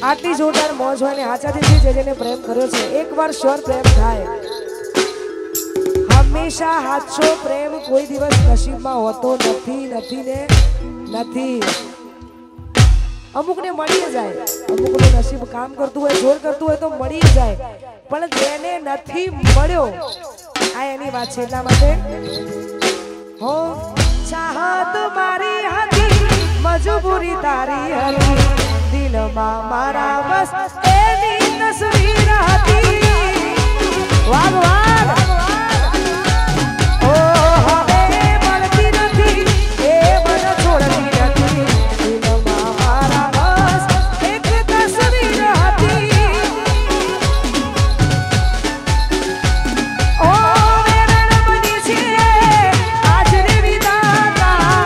આટલી જોરદાર મોજ હોય ને આચાથી જેને પ્રેમ કર્યો છે એકવાર શ્યોર પ્રેમ થાય હંમેશા હાચો પ્રેમ કોઈ દિવસ નસીબમાં હોતો નથી ને નથી અમુકને મળી જાય અમુકનું નસીબ કામ કરતું હોય જોર કરતું હોય તો મળી જાય પણ જેને નથી મળ્યો આ એની વાત છે એટલા માટે હો ચાહત મારી હતી મજબૂરી તારી હતી દિલમાં મારા બસ એની તસવીર હતી વાગ વાગ ઓ હવે મળતી નથી એ મને છોડતી નથી દિલમાં મારા બસ એક તસવીર હતી ઓ વેરણ બની છે આજની વિધાતા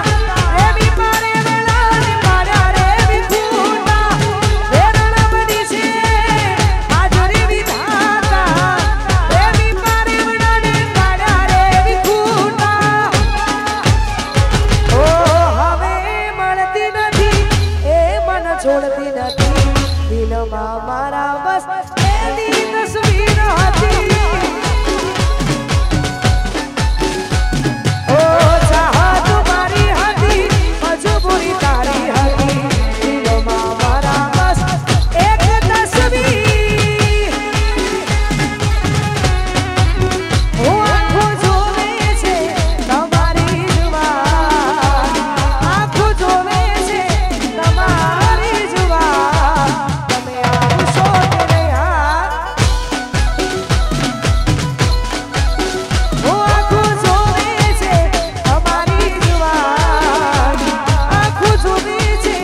એવી મારે વેળા ને મારા રે વિખૂટા વેરણ બની છે આજની વિધાતા એવી મારે વેળા ને મારા રે વિખૂટા ઓ હવે મળતી નથી એ મન છોડતી નથી દિલમાં મારા બસ એની તસવીર હતી ઓ ચાહત મારી હતી મજબૂરી તારી હતી દિલમાં મારા બસ એક તસવીર ઓ આંખો જોવે છે તમારી જુવાન આંખો જોવે છે તમારી જુવાન તમે આવશો કે નહીં ઓ આંખો જોવે છે તમારી જુવાન આંખો જોવે છે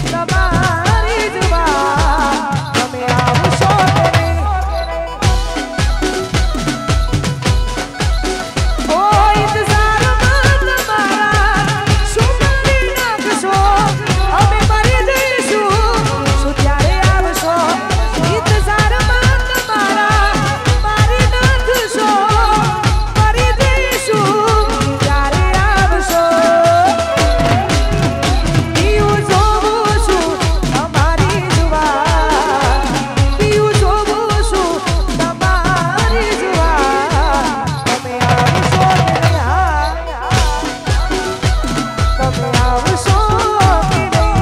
તમારી જુવાન તમે આવશો કે નહીં ઓ ઇંતજારમાં તમારા શું કરી નાખશો અમે મરી જઈશું શું ત્યારે આવશો ઇંતજારમાં તમારા મારી નાખશો મરી જઈશું ત્યારે આવશો પીવું જોવું છું તમારી જુવાન પીવું જોવું છું તમારી જુવાન તમે આવશો કે નહીં તમે આવશો કે નહીં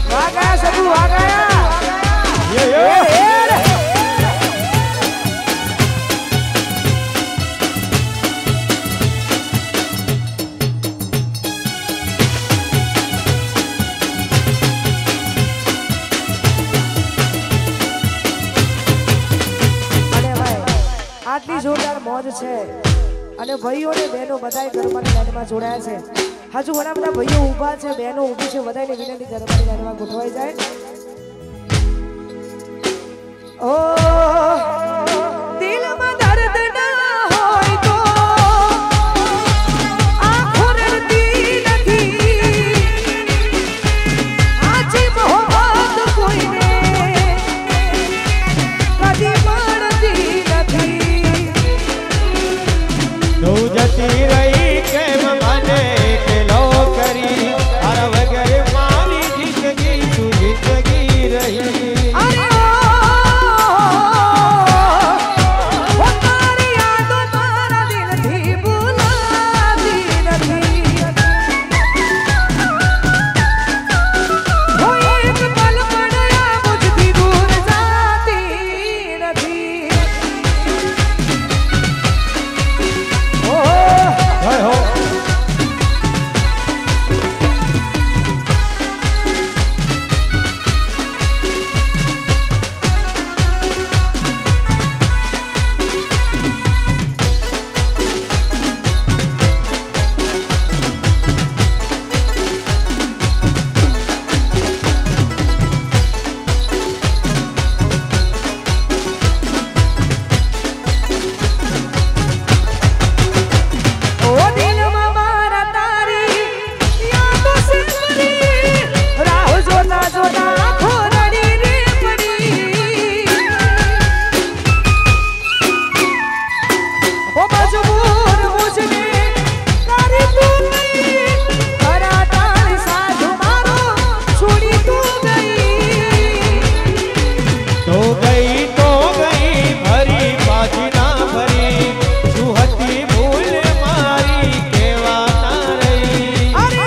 વાગા સબુ વાગા અને ભાઈ આટલી જોરદાર મોજ છે અને ભાઈઓ ને બહેનો બધાય ગરબાની લાઈનમાં જોડાયા છે હજુ ઘણા બધા ભાઈઓ ઊભા છે બહેનો ઊભી છે બધાને વિનંતી ગરબાની લાઈનમાં ગોઠવાઈ જાય ઓ દિલમાં દર્દ ના હોય તો આંખો રડતી નથી આજી મોહબ્બત કોઈને કદી મળતી નથી તું જતી રહી કેમ મને પેલો કરી તારા વગર મારી જિંદગી તું જિંદગી રહી અરે ઓ તો ગઈ ફરી પાછી ના ફરી શું હતી ભૂલ મારી કેવા ના રહી અરે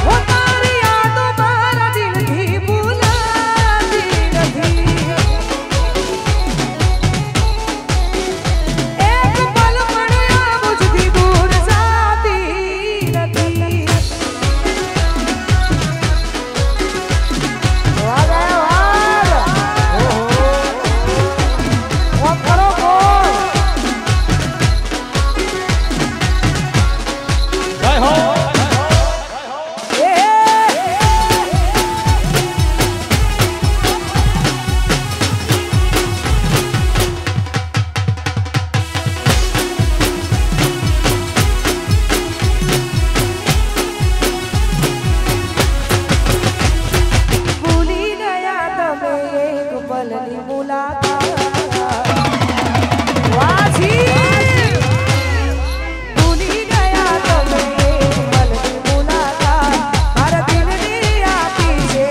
ઓ તારી યાદો મારા દિલથી ભૂલાતી નથી એક પલ પણ આ મુજથી દૂર જાતી નથી વાહ વાહ કરો બોલ જય હો ભૂલી ગયા તમે એક પલની મુલાકાત વાજી ભૂલી ગયા તમે એક પલની મુલાકાત મારા દિલની આપી છે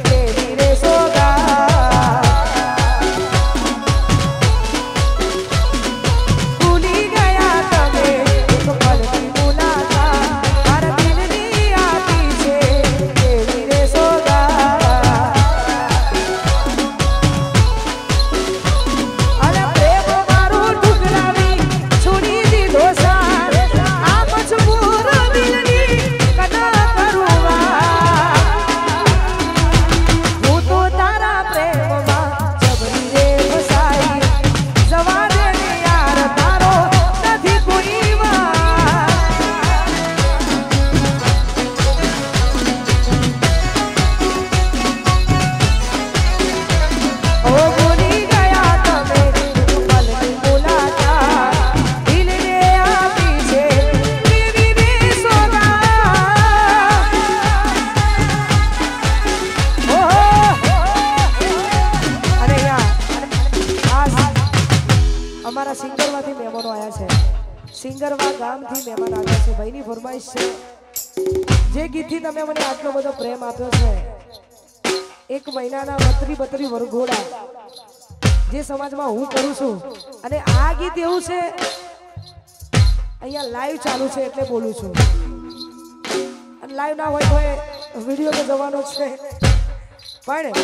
તેરી રે સોગાત ભૂલી ગયા તમે એક પલની મુલાકાત મારા દિલની આપી છે તેરી રે સોગાત અરે પ્રેમ મારો ઠુકરાવી છોડી દીધો સાર આ મજબૂર દિલની કના કરુવા હું તો તારા પ્રેમમાં જબરી રે ફસાઈ જવા દે ને યાર તારો નથી કોઈ વાર ઓ ભૂલી ગયા તમે પલની મુલાકાત દિલને આપી છે તેરી રે સોગાત અરે યાર અમારા સિંગરમાંથી મહેમાનો આવ્યા છે સિંગરવા ગામથી મહેમાન આવ્યા છે ભાઈની ફરમાઈશ છે જે ગીતથી તમે મને આટલો બધો પ્રેમ આપ્યો છે એક મહિનાના 32 વરઘોડા જે સમાજમાં હું કરું છું અને આ ગીત એવું છે અહીંયા લાઈવ ચાલુ છે એટલે બોલું છું અને લાઈવ ના હોય તો વિડીયો તો જવાનો જ છે પણ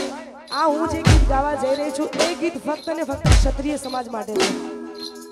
આ હું જે ગીત ગાવા જઈ રહી છું એ ગીત ફક્ત ને ફક્ત ક્ષત્રિય સમાજ માટે છે